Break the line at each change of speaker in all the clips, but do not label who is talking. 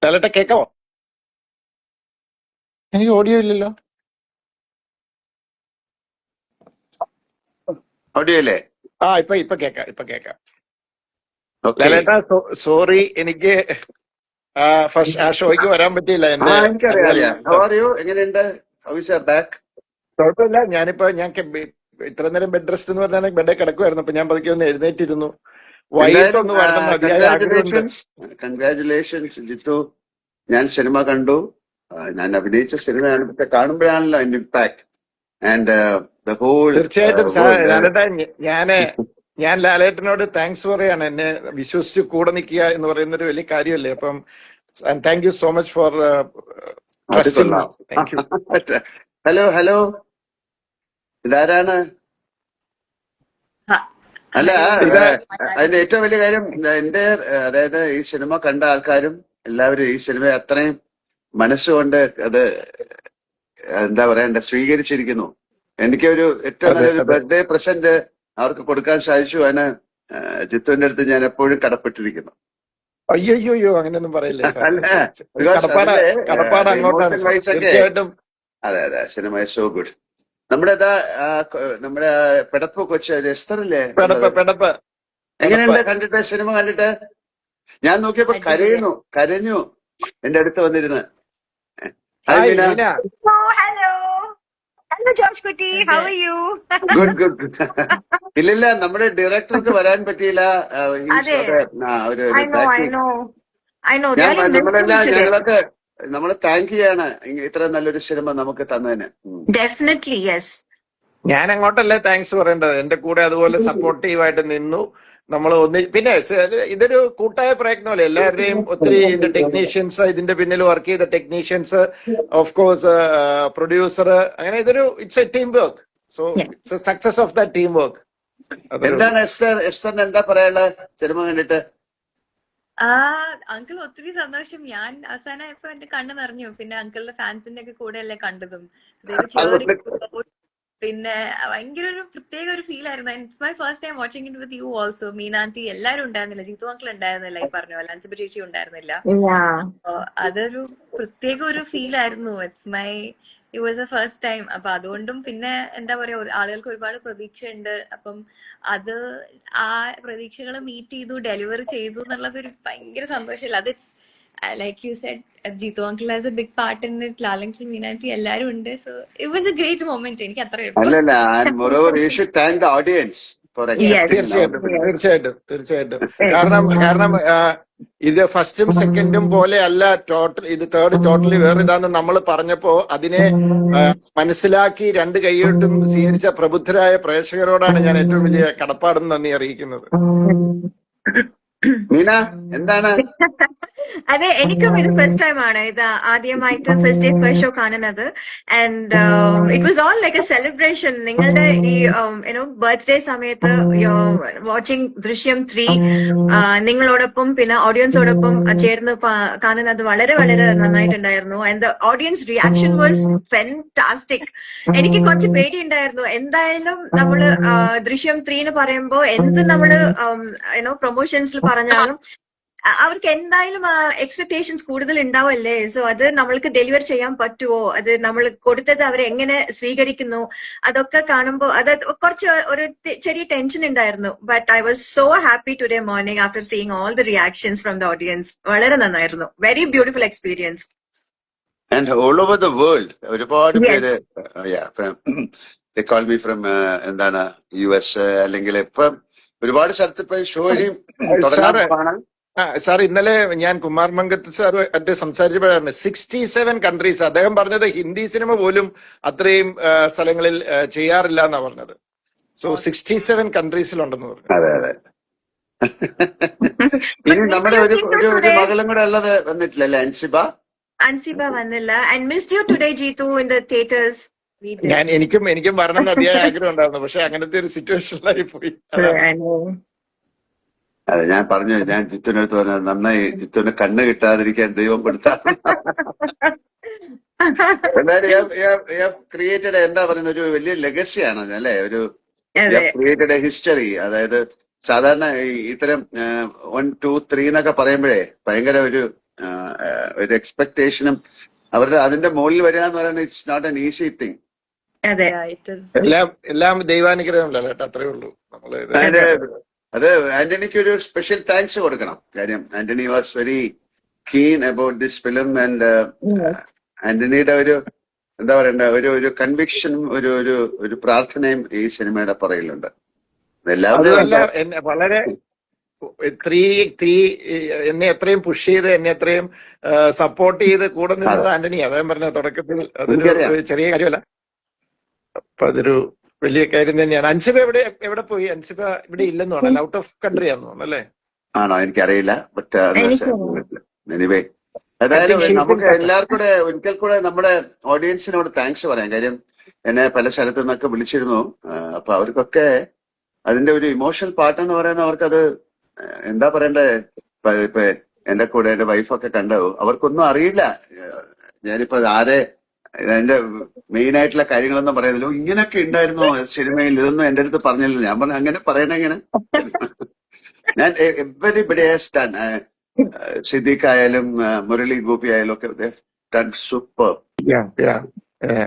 ലാലേട്ട കേക്കാവോ? എനിക്ക് ഓഡിയോ ഇല്ലല്ലോ.
ഓഡിയോ അല്ലേ?
ഇപ്പൊ കേക്കാം.
ഓക്കെ.
ലാലേട്ട സോറി, എനിക്ക് ഫസ്റ്റ് ആ ഷോയ്ക്ക് വരാൻ പറ്റിയില്ല. എന്റെ
എനിക്കറിയാം. How are you? എങ്ങനെയുണ്ട്? How is your back?
കുഴപ്പമില്ല. ഞാൻ ഇത്ര നേരം ബെഡ് റെസ്റ്റ് എന്ന് പറഞ്ഞാൽ ബെഡേ കിടക്കുമായിരുന്നു. അപ്പൊ ഞാൻ പതുക്കെ ഒന്ന് എഴുന്നേറ്റിരുന്നു.
എന്തായാലും
വൈകിട്ടൊന്ന് വരണം എന്ന് അതിയായ ആഗ്രഹമുണ്ട്.
കൺഗ്രാചുലേഷൻസ് ജിത്തു. ഞാൻ സിനിമ കണ്ടു. ഞാൻ അഭിനയിച്ച സിനിമയാണ്. പക്ഷെ കാണുമ്പോഴാണല്ലോ അതിന്റെ ഇമ്പാക്ട് ആൻഡ് ദ ഹോൾ.
തീർച്ചയായിട്ടും ലാലേട്ട, ഞാൻ ലാലേട്ടനോട് താങ്ക്സ് പറയാണ്. എന്നെ വിശ്വസിച്ച് കൂടെ നിൽക്കുക എന്ന് പറയുന്ന ഒരു വലിയ കാര്യമല്ലേ. അപ്പം thank you so much for trusting me. Thank you.
Hello, ഇതാരാണ്? അല്ല, അതിന്റെ ഏറ്റവും വലിയ കാര്യം എന്റെ, അതായത് ഈ സിനിമ കണ്ട ആൾക്കാരും എല്ലാവരും ഈ സിനിമ അത്രയും മനസ്സുകൊണ്ട് അത് എന്താ പറയണ്ട സ്വീകരിച്ചിരിക്കുന്നു. എനിക്കൊരു ഏറ്റവും നല്ലൊരു ബർത്ത്ഡേ പ്രസന്റ് അവർക്ക് കൊടുക്കാൻ സാധിച്ചു. അതിന് ജിത്തുവിന്റെ അടുത്ത് ഞാൻ എപ്പോഴും കടപ്പെട്ടിരിക്കുന്നു.
അയ്യോ അങ്ങനെയൊന്നും പറയില്ലേ സാർ. കടപ്പാട് അങ്ങോട്ടാണ് തീർച്ചയായിട്ടും.
അതെ, സിനിമ സോ ഗുഡ്. നമ്മുടെ പെടപ്പ് കൊച്ചു എസ്തറല്ലേ? എങ്ങനെയുണ്ട് കണ്ടിട്ട്? സിനിമ കണ്ടിട്ട് ഞാൻ നോക്കിയപ്പോ കരഞ്ഞു എന്റെ അടുത്ത് വന്നിരുന്ന്. ഗുഡ്. ഇല്ലില്ല, നമ്മുടെ ഡയറക്ടർക്ക് വരാൻ പറ്റിയില്ല. ഞങ്ങളൊക്കെ നമ്മള് താങ്ക് ചെയ്യാണ് ഇത്ര നല്ലൊരു സിനിമ നമുക്ക് തന്നതിന്.
Definitely yes.
ഞാൻ അങ്ങോട്ടല്ലേ താങ്ക്സ് പറയേണ്ടത്. എന്റെ കൂടെ അതുപോലെ സപ്പോർട്ടീവായിട്ട് നിന്നു. നമ്മൾ പിന്നെ ഇതൊരു കൂട്ടായ പ്രയത്നമല്ലേ. എല്ലാവരുടെയും ഒത്തിരി ഇതിന്റെ ടെക്നീഷ്യൻസ്, ഇതിന്റെ പിന്നിൽ വർക്ക് ചെയ്ത ടെക്നീഷ്യൻസ്, ഓഫ് കോഴ്സ് പ്രൊഡ്യൂസർ, അങ്ങനെ it's A team work. So it's A success of the team work.
എന്താണ് എസ്റ്ററിന് എന്താ പറയാനുള്ളത് സിനിമ കണ്ടിട്ട്?
അങ്കിൾ ഒത്തിരി സന്തോഷം. ഞാൻ അവസാനമായപ്പോ എന്റെ കണ്ണ് നിറഞ്ഞു. പിന്നെ അങ്കിളിന്റെ ഫാൻസിന്റെ ഒക്കെ കൂടെ അല്ലേ കണ്ടതും. പിന്നെ ഭയങ്കര ഒരു പ്രത്യേക ഒരു ഫീൽ ആയിരുന്നു. It's my first time watching it with you also. മീനാന്റി എല്ലാരും ഉണ്ടായിരുന്നില്ല. ജിത്തു അങ്കിൾ ഉണ്ടായിരുന്നില്ല, ഈ പറഞ്ഞ പോലെ. അൻസിബ ചേച്ചി ഉണ്ടായിരുന്നില്ല. അതൊരു പ്രത്യേക ഒരു ഫീൽ ആയിരുന്നു. It was A first time. അപ്പൊ അതുകൊണ്ടും പിന്നെ എന്താ പറയാ, ആളുകൾക്ക് ഒരുപാട് പ്രതീക്ഷയുണ്ട്. അപ്പം അത് ആ പ്രതീക്ഷകൾ മീറ്റ് ചെയ്തു, ഡെലിവർ ചെയ്തു എന്നുള്ളത് ഒരു ഭയങ്കര സന്തോഷമില്ല. അത് like you said, Jitu uncle has a big part in it. Lal uncle, Meenanti, എല്ലാരും ഉണ്ട്. So it was a great moment. എനിക്ക് അത്ര
അല്ലല്ല, and moreover you should thank the audience for accepting.
തീർച്ചയായിട്ടും. കാരണം ഇത് ഫസ്റ്റും സെക്കൻഡും പോലെ അല്ല, ഇത് തേർഡ് ടോട്ടലി വേറെ ഇതാന്ന് നമ്മൾ പറഞ്ഞപ്പോ അതിനെ മനസ്സിലാക്കി രണ്ട് കൈയ്യോട്ടും സ്വീകരിച്ച പ്രബുദ്ധരായ പ്രേക്ഷകരോടാണ് ഞാൻ ഏറ്റവും വലിയ കടപ്പാടും നന്ദി അറിയിക്കുന്നത്.
മീന, എന്താണ്?
അതെ, എനിക്കും ഇത് ഫസ്റ്റ് ടൈം ആണ്. ഇത് ആദ്യമായിട്ട് ഫസ്റ്റ് ഡേ ഫസ്റ്റ് ഷോ കാണുന്നത്. And it was all like A celebration. നിങ്ങളുടെ ഈ ബർത്ത്ഡേ സമയത്ത് വാച്ചിങ് ദൃശ്യം 3 നിങ്ങളോടൊപ്പം പിന്നെ ഓഡിയൻസോടൊപ്പം ചേർന്ന് കാണുന്നത് വളരെ വളരെ നന്നായിട്ടുണ്ടായിരുന്നു. And the audience reaction was fantastic. എനിക്ക് കുറച്ച് പേടിയുണ്ടായിരുന്നു. എന്തായാലും നമ്മള് ദൃശ്യം 3 എന്ന് പറയുമ്പോ എന്ത് നമ്മള് പ്രൊമോഷൻസിൽ പറഞ്ഞാലും
അവർക്ക് എന്തായാലും എക്സ്പെക്ടേഷൻസ് കൂടുതൽ ഉണ്ടാവല്ലേ. സോ അത് നമ്മൾക്ക് ഡെലിവർ ചെയ്യാൻ പറ്റുമോ, അത് നമ്മൾ കൊടുത്തത് അവർ എങ്ങനെ സ്വീകരിക്കുന്നു, അതൊക്കെ കാണുമ്പോൾ അത് കുറച്ച് ഒരു ചെറിയ ടെൻഷൻ ഉണ്ടായിരുന്നു. But I was so happy today morning after seeing all the reactions from the audience. വളരെ നന്നായിരുന്നു. Very beautiful experience.
And all over the world ഒരുപാട്
Yes.
പേര് they call me from എന്താണ് US അല്ലെങ്കിൽ ഇപ്പം ഒരുപാട് സ്ഥലത്ത് ഇപ്പൊ ഷോ ഇനിയും തുടങ്ങാൻ
സാറ്
പോവാണ്.
സാർ ഇന്നലെ ഞാൻ കുമാർ മംഗത്ത് സാറുമായിട്ട് സംസാരിച്ചപ്പോഴാണ് 67 കൺട്രീസ്. അദ്ദേഹം പറഞ്ഞത് ഹിന്ദി സിനിമ പോലും അത്രയും സ്ഥലങ്ങളിൽ ചെയ്യാറില്ല എന്നാ പറഞ്ഞത്. സോ 67 കൺട്രീസിലുണ്ടെന്ന് പറഞ്ഞു.
അതെ അതെ. ഇനി നമ്മുടെ ഒരു മകളും കൂടെ ഉള്ളത് വന്നിട്ടില്ലല്ലേ,
അൻസിബ വന്നില്ല. And missed you today Jeethu in the theatres.
എനിക്കും വരണം എന്ന് അതിയായ ആഗ്രഹം ഉണ്ടായിരുന്നു. പക്ഷെ അങ്ങനത്തെ ഒരു സിറ്റുവേഷനിലായി പോയി.
അതെ, ഞാൻ പറഞ്ഞു, ഞാൻ ജിത്തുവിനടുത്ത് പറഞ്ഞത് നന്നായി, ജിത്തുവിന് കണ്ണ് കിട്ടാതിരിക്കാൻ ദൈവം കൊടുത്ത. എന്തായാലും ക്രിയേറ്റഡ് എന്താ പറയുന്ന ഒരു വലിയ ലെഗസിയാണ് അല്ലെ, ഒരു ക്രിയേറ്റഡ് എ ഹിസ്റ്ററി. അതായത് സാധാരണ ഇത്തരം 1, 2, 3 എന്നൊക്കെ പറയുമ്പോഴേ ഭയങ്കര ഒരു എക്സ്പെക്ടേഷനും അവരുടെ അതിന്റെ മുകളിൽ വരിക എന്ന് പറയുന്നത് it's not an easy thing.
എല്ലാം ദൈവാനുഗ്രഹമല്ലോ കേട്ടോ, അത്രേ ഉള്ളൂ.
അത് ആന്റണിക്ക് ഒരു സ്പെഷ്യൽ താങ്ക്സ് കൊടുക്കണം. കാര്യം Antony was very keen about this film. And ആന്റണിയുടെ ഒരു എന്താ പറയണ്ട ഒരു കൺവിക്ഷനും ഒരു പ്രാർത്ഥനയും ഈ സിനിമയുടെ പുറകിലുണ്ട്.
എല്ലാവരും വളരെ എന്നെ എത്രയും പുഷ് ചെയ്ത് എന്നെ എത്രയും സപ്പോർട്ട് ചെയ്ത് കൂടെ നിന്നത് ആന്റണി. അദ്ദേഹം പറഞ്ഞ തുടക്കത്തിൽ അതൊരു ചെറിയ കാര്യമല്ല. അപ്പൊ അതൊരു വലിയ കാര്യം തന്നെയാണ്. അൻസിബ എവിടെ പോയി? അൻസിബ ഇവിടെ ഇല്ലെന്ന് തോന്നല്ലേ, ഔട്ട് ഓഫ് കൺട്രി ആന്ന് തോന്നല്ലേ?
ആണോ, എനിക്കറിയില്ല. ബട്ട് എനിവേ, ഏതായാലും നമുക്ക് എല്ലാവർക്കും കൂടെ ഒരിക്കൽ കൂടെ നമ്മുടെ ഓഡിയൻസിനോട് താങ്ക്സ് പറയാം. കാര്യം എന്നെ പല സ്ഥലത്തു നിന്നൊക്കെ വിളിച്ചിരുന്നു. അപ്പൊ അവർക്കൊക്കെ അതിന്റെ ഒരു ഇമോഷണൽ പാർട്ട് എന്ന് പറയുന്നത് അവർക്കത് എന്താ പറയണ്ടേ. ഇപ്പൊ എന്റെ കൂടെ എന്റെ വൈഫൊക്കെ കണ്ടു, അവർക്കൊന്നും അറിയില്ല. ഞാനിപ്പോ അതിന്റെ മെയിൻ ആയിട്ടുള്ള കാര്യങ്ങളൊന്നും പറയുന്നില്ല. ഇങ്ങനെയൊക്കെ ഉണ്ടായിരുന്നു സിനിമയിൽ, ഇതൊന്നും എന്റെ അടുത്ത് പറഞ്ഞില്ല. ഞാൻ പറഞ്ഞു അങ്ങനെ പറയണെങ്ങനെ. ഞാൻ എവരിബഡി ഹാസ് ഡൺ. സിദ്ദീഖ് ആയാലും മുരളി ഗോപി ആയാലും ഒക്കെ ഡൺ സൂപ്പർ.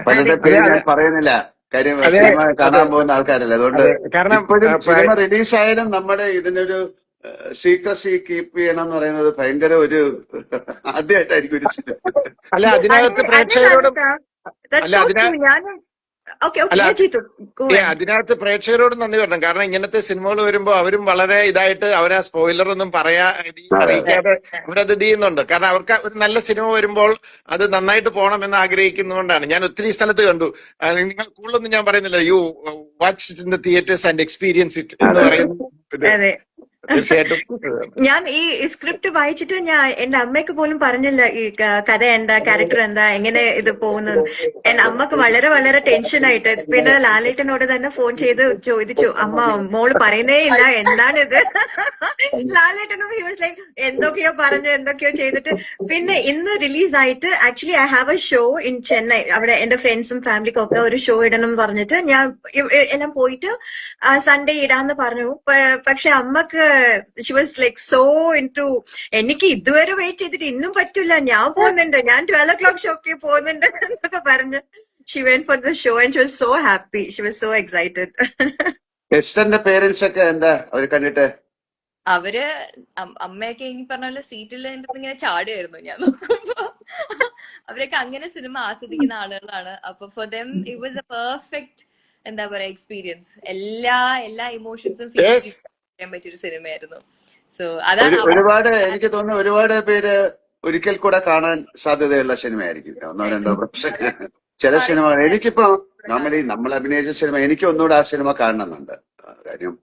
പലരുടെ പേര് ഞാൻ പറയുന്നില്ല, കാര്യം സിനിമ കാണാൻ പോകുന്ന ആൾക്കാരല്ല. അതുകൊണ്ട് ഇപ്പോഴും സിനിമ റിലീസായാലും നമ്മുടെ ഇതിനൊരു സീക്രസി കീപ്പ് ചെയ്യണം എന്ന് പറയുന്നത് ഭയങ്കര ഒരു ആദ്യമായിട്ടായിരിക്കും ഒരു സിനിമ.
അല്ല, അതിനകത്ത് പ്രേക്ഷകരോടും അതിനകത്ത് പ്രേക്ഷകരോട് നന്ദി പറയണം. കാരണം ഇങ്ങനത്തെ സിനിമകൾ വരുമ്പോ അവരും വളരെ ഇതായിട്ട് അവരാ സ്പോയിലർ ഒന്നും അറിയിക്കാതെ അവരത് ചെയ്യുന്നുണ്ട്. കാരണം അവർക്ക് ഒരു നല്ല സിനിമ വരുമ്പോൾ അത് നന്നായിട്ട് പോകണമെന്ന് ആഗ്രഹിക്കുന്നതുകൊണ്ടാണ്. ഞാൻ ഒത്തിരി സ്ഥലത്ത് കണ്ടു. നിങ്ങൾ കൂടുതലൊന്നും ഞാൻ പറയുന്നില്ല, you watch it in the theatres and experience it എന്ന് പറയുന്നത്. തീർച്ചയായിട്ടും
ഞാൻ ഈ സ്ക്രിപ്റ്റ് വായിച്ചിട്ട് ഞാൻ എന്റെ അമ്മയ്ക്ക് പോലും പറഞ്ഞില്ല ഈ കഥ എന്താ, ക്യാരക്ടർ എന്താ, എങ്ങനെ ഇത് പോകുന്നത്. എന്റെ അമ്മക്ക് വളരെ വളരെ ടെൻഷനായിട്ട് പിന്നെ ലാലേട്ടനോട് തന്നെ ഫോൺ ചെയ്ത് ചോദിച്ചു, അമ്മ മോള് പറയുന്നേ ഇല്ല, എന്താണിത്. ലാലേട്ടനും ഹി വാസ് ലൈക്ക് എന്തൊക്കെയോ ചെയ്തിട്ട് പിന്നെ ഇന്ന് റിലീസായിട്ട് actually I have a show in Chennai. അവിടെ എന്റെ ഫ്രണ്ട്സും ഫാമിലിക്കും ഒക്കെ ഒരു ഷോ ഇടണം പറഞ്ഞിട്ട് ഞാൻ എല്ലാം പോയിട്ട് സൺഡേ ഇടാന്ന് പറഞ്ഞു. പക്ഷെ അമ്മക്ക് she was like so into എനിക്ക് ഇതുവരെ വെയിറ്റ് ചെയ്തിട്ട് ഇന്നും പറ്റില്ല, ഞാൻ പോകുന്നുണ്ട്, ഞാൻ 12 o'clock ഷോക്ക് പോകുന്നുണ്ട് എന്നൊക്കെ പറഞ്ഞ് she went for the show and she was so happy. She was so excited.
എസ്റ്ററിന്റെ പേരൻസ് ഒക്കെ എന്താ അവര് കണ്ടിട്ട്?
അവര് അമ്മയൊക്കെ ഈ പറഞ്ഞ പോലെ സീറ്റിൽ ഇങ്ങനെ ചാടുകയായിരുന്നു. ഞാൻ നോക്കുമ്പോ അവരൊക്കെ അങ്ങനെ സിനിമ ആസ്വദിക്കുന്ന ആളുകളാണ്. അപ്പൊ for them it was A perfect എന്താ പറയാ എക്സ്പീരിയൻസ്. എല്ലാ ഇമോഷൻസും ഫീൽ ചെയ്യാൻ പറ്റിയൊരു സിനിമയായിരുന്നു. സോ അതാണ്
എനിക്ക് തോന്നുന്നു ഒരുപാട് പേര് ഒരിക്കൽ കൂടെ കാണാൻ സാധ്യതയുള്ള സിനിമയായിരിക്കും. 1, 2 പ്രാവശ്യം ചില സിനിമ എനിക്കിപ്പോ നോർമലി നമ്മൾ അഭിനയിച്ച സിനിമ എനിക്ക് ഒന്നുകൂടെ ആ സിനിമ കാണണമെന്നുണ്ട്. കാര്യം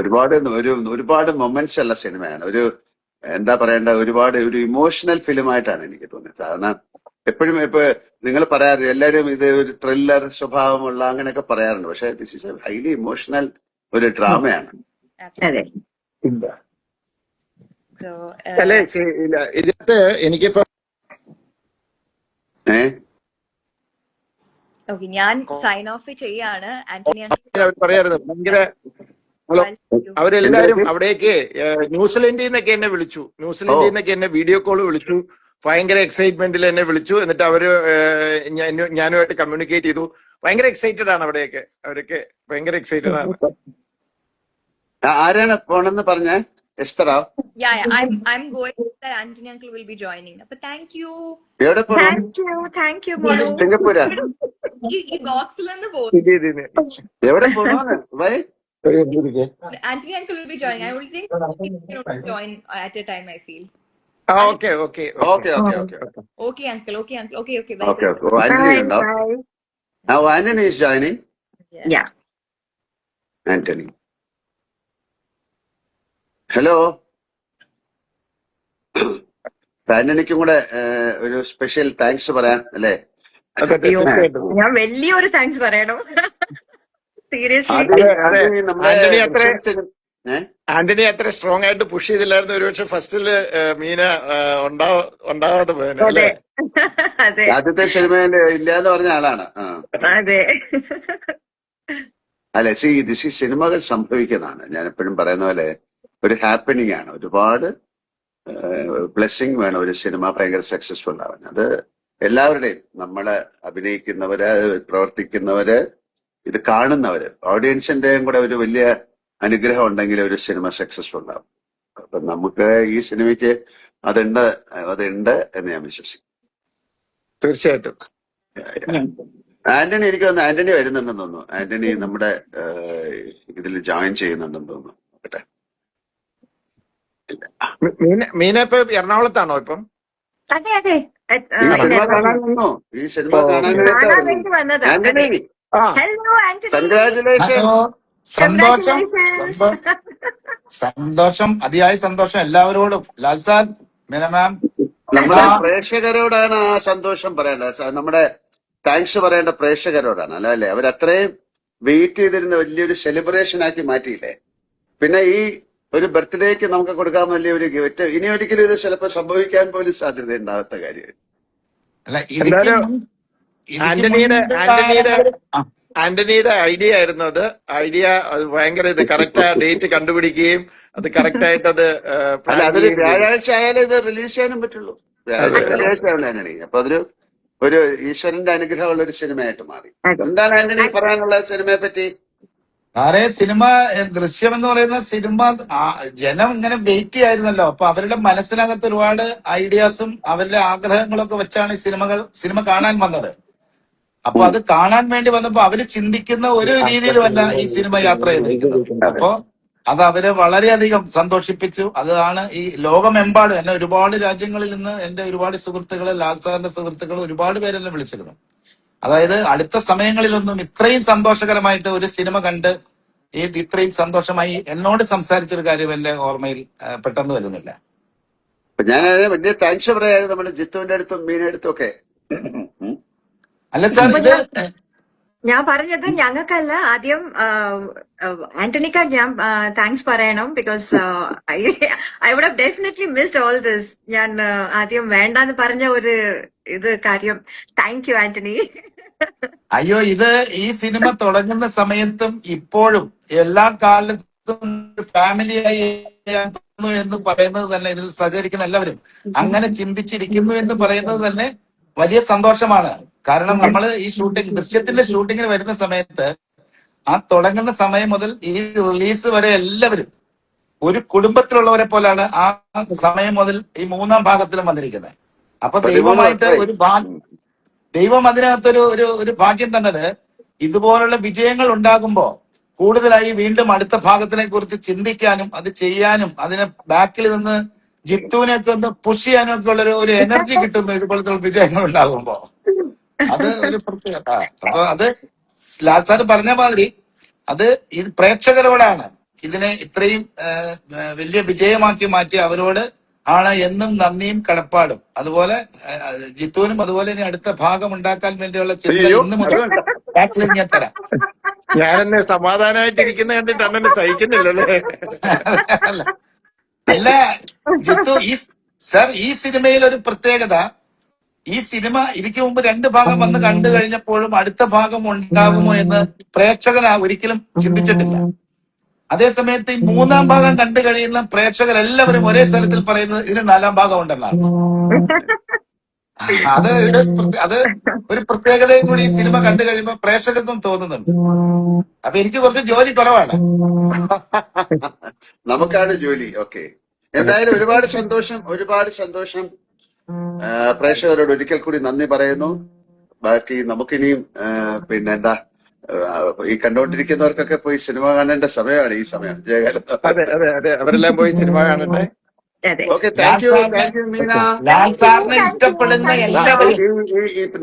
ഒരുപാട് മൊമെന്റ്സ് ഉള്ള സിനിമയാണ്. എന്താ പറയണ്ട, ഒരു ഇമോഷണൽ ഫിലിമായിട്ടാണ് എനിക്ക് തോന്നിയത്. സാധാരണ എപ്പോഴും ഇപ്പൊ നിങ്ങൾ പറയാറ് എല്ലാരും ഇത് ഒരു ത്രില്ലർ സ്വഭാവമുള്ള അങ്ങനെയൊക്കെ പറയാറുണ്ട്. പക്ഷെ this is A highly emotional ഒരു ഡ്രാമയാണ്.
അല്ലേ? ഇതിനകത്ത് എനിക്കിപ്പോ
ഞാൻ സൈൻ ഓഫ് ചെയ്യാണ്. ആന്റണി
പറയാറുണ്ട് ഭയങ്കര ഹലോ
value.
അവരെല്ലാരും
എന്താ
അവിടേക്ക് ന്യൂസിലൻഡിൽ നിന്നൊക്കെ എന്നെ വിളിച്ചു,
ഓ
ന്യൂസിലൻഡിൽ നിന്നൊക്കെ എന്നെ വീഡിയോ കോൾ വിളിച്ചു, ഭയങ്കര എക്സൈറ്റ്മെന്റിൽ എന്നെ വിളിച്ചു. എന്നിട്ട് അവര് ഞാനുമായിട്ട് കമ്മ്യൂണിക്കേറ്റ് ചെയ്തു. ഭയങ്കര എക്സൈറ്റഡ് ആണ് അവിടെയൊക്കെ, അവരൊക്കെ ഭയങ്കര എക്സൈറ്റഡ് ആണ്.
ആരാണ് പോണെന്ന് പറഞ്ഞേ? എസ്തറോ?
Yeah, I'm going. That Anthony uncle will be joining. But thank you.
എവിടെ പോണു?
താങ്ക് യു മോളു.
സിംഗപ്പൂരാ?
ഈ ബോക്സിലൊന്ന് പോകും.
ഇത് ഇതിന്
എവിടെ പോണോന്ന്? Y?
Anthony uncle will be joining. I only think he cannot join at a time, I feel.
Okay okay
okay okay okay
Okay, uncle. Okay, uncle. Okay. Bye.
Okay okay. Antony ഉണ്ടോ? Antony is joining.
Yeah.
Antony, hello. ആന്റണിക്കും കൂടെ ഒരു special thanks പറയാം അല്ലേ?
അതെ തീർച്ചയായിട്ടും.
ഞാൻ വലിയൊരു താങ്ക്സ് പറയണം. സീരിയസ്ലി.
ആദ്യം നമ്മുടെ
ആന്റണി അത്ര
ഏ?
ആന്റണി അത്ര സ്ട്രോങ് ആയിട്ട് പുഷ് ചെയ്തില്ലായിരുന്നു, ഒരുപക്ഷെ ഫസ്റ്റില് മീന ഉണ്ടാവാതെ പോയനെ
അതെ
അല്ലേ?
അതെ
ആദ്യത്തെ സിനിമയിൽ ഇല്ലാന്ന് പറഞ്ഞ ആളാണ്.
അതെ.
അല്ലെ, ദിസ് ഈ സിനിമകൾ സംഭവിക്കുന്നതാണ്. ഞാൻ എപ്പോഴും പറയുന്ന പോലെ ഒരു ഹാപ്പനിങ് ആണ്. ഒരുപാട് ബ്ലെസ്സിങ് വേണം ഒരു സിനിമ ഭയങ്കര സക്സസ്ഫുൾ ആവാൻ. അത് എല്ലാവരുടെയും, നമ്മള് അഭിനയിക്കുന്നവര്, പ്രവർത്തിക്കുന്നവര്, ഇത് കാണുന്നവര്, ഓഡിയൻസിന്റെയും കൂടെ ഒരു വലിയ അനുഗ്രഹം ഉണ്ടെങ്കിൽ ഒരു സിനിമ സക്സസ്ഫുൾ ആവും. അപ്പൊ നമുക്ക് ഈ സിനിമയ്ക്ക് അതുണ്ട് എന്ന് ഞാൻ വിശ്വസിക്കും.
തീർച്ചയായിട്ടും.
ആന്റണി, എനിക്ക് തോന്നുന്നു ആന്റണി വരുന്നുണ്ടെന്ന് തോന്നുന്നു. ആന്റണി നമ്മുടെ ഇതിൽ ജോയിൻ ചെയ്യുന്നുണ്ടെന്ന് തോന്നുന്നു. നോക്കട്ടെ.
മീന ഇപ്പൊ എറണാകുളത്താണോ ഇപ്പം?
അതെ അതെ.
ഈ സിനിമ കാണാൻ വന്നു. ഈ സിനിമ കാണാനായിട്ട്
കാണാൻ വേണ്ടി വന്നതാ.
ആന്റണി,
ആ
ഹലോ ആന്റണി.
കൺഗ്രാറ്റുലേഷൻസ്.
സന്തോഷം,
Congratulations.
സന്തോഷം, അതിയായ സന്തോഷം എല്ലാവരോടും. ലാൽ സാർ, മീന മാം,
നമ്മുടെ പ്രേക്ഷകരോടാണ് ആ സന്തോഷം പറയേണ്ടത്. നമ്മുടെ താങ്ക്സ് പറയേണ്ട പ്രേക്ഷകരോടാണ്. അല്ലേ, അവരത്രയും വെയിറ്റ് ചെയ്തിരുന്ന വലിയൊരു സെലിബ്രേഷൻ ആക്കി മാറ്റിയില്ലേ. പിന്നെ ഈ ഒരു ബർത്ത്ഡേക്ക് നമുക്ക് കൊടുക്കാൻ വലിയൊരു ഗിഫ്റ്റ് ഇനി ഒരിക്കലും ഇത് ചിലപ്പോൾ സംഭവിക്കാൻ പോലും സാധ്യത ഉണ്ടാകാത്ത കാര്യം.
അല്ല
ആന്റണിയുടെ ഐഡിയ ആയിരുന്നു അത്. അത് ഭയങ്കര ഇത് കറക്റ്റ് ഡേറ്റ് കണ്ടുപിടിക്കുകയും അത് കറക്റ്റ് ആയിട്ട് അത്
അല്ല, അതൊരു വ്യാഴാഴ്ച ആയാലേ ഇത് റിലീസ് ചെയ്യാനും പറ്റുള്ളൂ. വെള്ളിയാഴ്ച ആണ് ആന്റണി. അപ്പൊ അതൊരു ഈശ്വരന്റെ അനുഗ്രഹമുള്ള ഒരു സിനിമയായിട്ട് മാറി. എന്താണ് ആന്റണി പറയാനുള്ള സിനിമയെ പറ്റി?
വേറെ സിനിമ ദൃശ്യം എന്ന് പറയുന്ന സിനിമ ജനം ഇങ്ങനെ വെയിറ്റ് ചെയ്യായിരുന്നല്ലോ. അപ്പൊ അവരുടെ മനസ്സിനകത്ത് ഒരുപാട് ഐഡിയാസും അവരുടെ ആഗ്രഹങ്ങളൊക്കെ വെച്ചാണ് ഈ സിനിമ കാണാൻ വന്നത്. അപ്പൊ അത് കാണാൻ വേണ്ടി വന്നപ്പോ അവര് ചിന്തിക്കുന്ന ഒരു രീതിയിലുമല്ല ഈ സിനിമ യാത്ര ചെയ്തിരിക്കുന്നത്. അപ്പൊ അത് അവരെ വളരെയധികം സന്തോഷിപ്പിച്ചു. അതാണ് ഈ ലോകമെമ്പാടും എന്നെ ഒരുപാട് രാജ്യങ്ങളിൽ നിന്ന് എന്റെ ഒരുപാട് സുഹൃത്തുക്കള്, ലാൽ സാറിന്റെ സുഹൃത്തുക്കൾ ഒരുപാട് പേരെന്നെ വിളിച്ചിരുന്നു. അതായത് അടുത്ത സമയങ്ങളിലൊന്നും ഇത്രയും സന്തോഷകരമായിട്ട് ഒരു സിനിമ കണ്ട് ഇത്രയും സന്തോഷമായി എന്നോട് സംസാരിച്ചൊരു കാര്യം എന്റെ ഓർമ്മയിൽ പെട്ടെന്ന് വരുന്നില്ല.
ഞാൻ വലിയ താങ്ക്സ് പറയായിരുന്നു നമ്മുടെ ജിത്തുവിന്റെ അടുത്തും മീനയുടെ അടുത്തും ഒക്കെ.
അല്ല സാർ, ഇത്
ഞാൻ പറഞ്ഞത് ഞങ്ങൾക്കല്ല, ആദ്യം ആന്റണിക്ക ഞാൻ താങ്ക്സ് പറയണം. Because I would have definitely missed all this. ഞാൻ ആദ്യം വേണ്ടാന്ന് പറഞ്ഞ ഒരു കാര്യം. Thank you Antony.
അയ്യോ, ഈ സിനിമ തുടങ്ങുന്ന സമയത്തും ഇപ്പോഴും എല്ലാ കാലത്തും ഫാമിലിയായി എന്ന് പറയുന്നത് തന്നെ, ഇതിൽ സഹകരിക്കുന്ന എല്ലാവരും അങ്ങനെ ചിന്തിച്ചിരിക്കുന്നു എന്ന് പറയുന്നത് തന്നെ വലിയ സന്തോഷമാണ്. കാരണം നമ്മൾ ഈ ദൃശ്യത്തിന്റെ ഷൂട്ടിങ്ങിന് വരുന്ന സമയത്ത് ആ തുടങ്ങുന്ന സമയം മുതൽ ഈ റിലീസ് വരെ എല്ലാവരും ഒരു കുടുംബത്തിലുള്ളവരെ പോലാണ് ആ സമയം മുതൽ ഈ മൂന്നാം ഭാഗത്തിലും വന്നിരിക്കുന്നത്. അപ്പൊ ദൈവമായിട്ട് ദൈവം അതിനകത്തൊരു ഒരു ഭാഗ്യം തന്നത്, ഇതുപോലുള്ള വിജയങ്ങൾ ഉണ്ടാകുമ്പോ കൂടുതലായി വീണ്ടും അടുത്ത ഭാഗത്തിനെ കുറിച്ച് ചിന്തിക്കാനും അത് ചെയ്യാനും അതിനെ ബാക്കിൽ നിന്ന് ജിത്തുവിനെയൊക്കെ ഒന്ന് പുഷ് ചെയ്യാനും ഒക്കെ ഉള്ള ഒരു എനർജി കിട്ടുന്നു ഇതുപോലത്തെ വിജയങ്ങൾ ഉണ്ടാകുമ്പോ. അത് ഒരു പ്രത്യേകത. അപ്പൊ അത് ലാൽ സാർ പറഞ്ഞ മാതിരി അത് ഈ പ്രേക്ഷകരോടാണ് ഇതിനെ ഇത്രയും വലിയ വിജയമാക്കി മാറ്റി അവരോട് ആണ് എന്നും നന്ദിയും കടപ്പാടും. അതുപോലെ ജിത്തുവിനും അതുപോലെ ഇനി അടുത്ത ഭാഗം ഉണ്ടാക്കാൻ വേണ്ടിയുള്ള ചിന്ത ഇന്ന് മുതൽ ഞാൻ തരാം.
ഞാനെന്നെ സമാധാനമായിട്ടിരിക്കുന്ന കണ്ടിട്ട് അണ്ണന് സഹിക്കുന്നില്ലല്ലേ?
അല്ല ജിത്തു, ഈ സിനിമയിൽ ഒരു പ്രത്യേകത, ഈ സിനിമ ഇതിക്ക് മുമ്പ് 2 ഭാഗം വന്ന് കണ്ടു കഴിഞ്ഞപ്പോഴും അടുത്ത ഭാഗം ഉണ്ടാകുമോ എന്ന് പ്രേക്ഷകൻ ഒരിക്കലും ചിന്തിച്ചിട്ടില്ല. അതേസമയത്ത് ഈ 3-ാം ഭാഗം കണ്ടു കഴിയുന്ന പ്രേക്ഷകർ എല്ലാവരും ഒരേ സ്ഥലത്തിൽ പറയുന്നത് ഇതിന് 4-ാം ഭാഗം ഉണ്ടെന്നാണ്. അത് ഒരു പ്രത്യേകതയും കൂടി ഈ സിനിമ കണ്ടു കഴിയുമ്പോൾ പ്രേക്ഷകർക്കും തോന്നുന്നുണ്ട്. അപ്പൊ എനിക്ക് കുറച്ച് ജോലി കുറവാണ്.
നമുക്കാണ് ജോലി. ഓക്കെ, എന്തായാലും ഒരുപാട് സന്തോഷം. പ്രേക്ഷകരോട് ഒരിക്കൽ കൂടി നന്ദി പറയുന്നു. ബാക്കി നമുക്കിനിയും പിന്നെന്താ, ഈ കണ്ടുകൊണ്ടിരിക്കുന്നവർക്കൊക്കെ പോയി സിനിമ കാണേണ്ട സമയമാണ് ഈ സമയം. ജയകാലത്ത്.
അതെ അതെ അതെ, അവരെല്ലാം പോയി സിനിമ കാണട്ടെ.
അതെ.
Okay,
Lal
thank you Meena.
Lal സാറിനെ ഇഷ്ടപ്പെടുന്ന എല്ലാവരും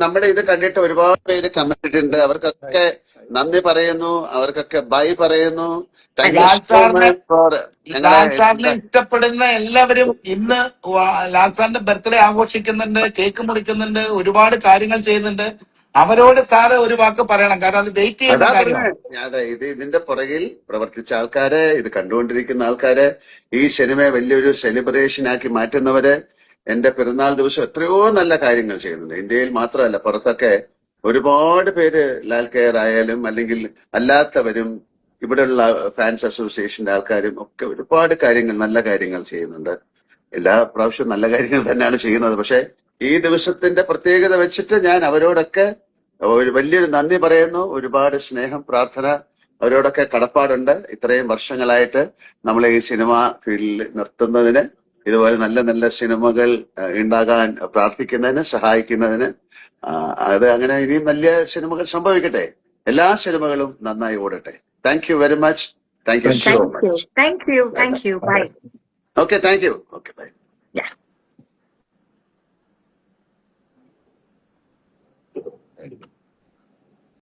നമ്മുടെ ഇത് കണ്ടിട്ട് ഒരുപാട് പേര് കമന്റ് ഇട്ടിട്ടുണ്ട്. അവർക്കൊക്കെ നന്ദി പറയുന്നു, അവർക്കൊക്കെ ബൈ പറയുന്നു. താങ്ക് യു
ലാൽ
സോ
സാറിനെ
മച്ച് ഫോർ
ലാൽ സാറിനെ ഇഷ്ടപ്പെടുന്ന എല്ലാവരും ഇന്ന് ലാൽ സാറിന്റെ ബർത്ത്ഡേ ആഘോഷിക്കുന്നുണ്ട്, കേക്ക് മുറിക്കുന്നുണ്ട്, ഒരുപാട് കാര്യങ്ങൾ ചെയ്യുന്നുണ്ട്. അവരോട് സാറ് ഒരു വാക്ക് പറയണം, കാരണം അത് വെയിറ്റ് ചെയ്യുന്ന
അതാ
കാര്യമാണ്.
പറഞ്ഞേ. അതെ, ഇതിന്റെ പുറകിൽ പ്രവർത്തിച്ച ആൾക്കാര്, ഇത് കണ്ടുകൊണ്ടിരിക്കുന്ന ആൾക്കാര്, ഈ സിനിമയെ വലിയൊരു സെലിബ്രേഷൻ ആക്കി മാറ്റുന്നവര്, എന്റെ പിറന്നാൾ ദിവസം എത്രയോ നല്ല കാര്യങ്ങൾ ചെയ്യുന്നുണ്ട്. ഇന്ത്യയിൽ മാത്രമല്ല, പുറത്തൊക്കെ ഒരുപാട് പേര് ലാൽ കെയർ ആയാലും അല്ലെങ്കിൽ അല്ലാത്തവരും ഇവിടെയുള്ള ഫാൻസ് അസോസിയേഷന്റെ ആൾക്കാരും ഒക്കെ ഒരുപാട് കാര്യങ്ങൾ, നല്ല കാര്യങ്ങൾ ചെയ്യുന്നുണ്ട്. എല്ലാ പ്രാവശ്യവും നല്ല കാര്യങ്ങൾ തന്നെയാണ് ചെയ്യുന്നത്. പക്ഷെ ഈ ദിവസത്തിന്റെ പ്രത്യേകത വെച്ചിട്ട് ഞാൻ അവരോടൊക്കെ ഒരു വലിയൊരു നന്ദി പറയുന്നു. ഒരുപാട് സ്നേഹം, പ്രാർത്ഥന അവരോടൊക്കെ കടപ്പാടുണ്ട്. ഇത്രയും വർഷങ്ങളായിട്ട് നമ്മളെ ഈ സിനിമ ഫീൽഡിൽ നിർത്തുന്നതിന്, ഇതുപോലെ നല്ല നല്ല സിനിമകൾ ഉണ്ടാകാൻ പ്രാർത്ഥിക്കുന്നതിന്, സഹായിക്കുന്നതിന്. അത് അങ്ങനെ ഇനിയും നല്ല സിനിമകൾ സംഭവിക്കട്ടെ. എല്ലാ സിനിമകളും നന്നായി ഓടട്ടെ. Thank you very much. Thank you so much.
Thank you. Bye.
Okay, thank you. Okay, bye.
Yeah.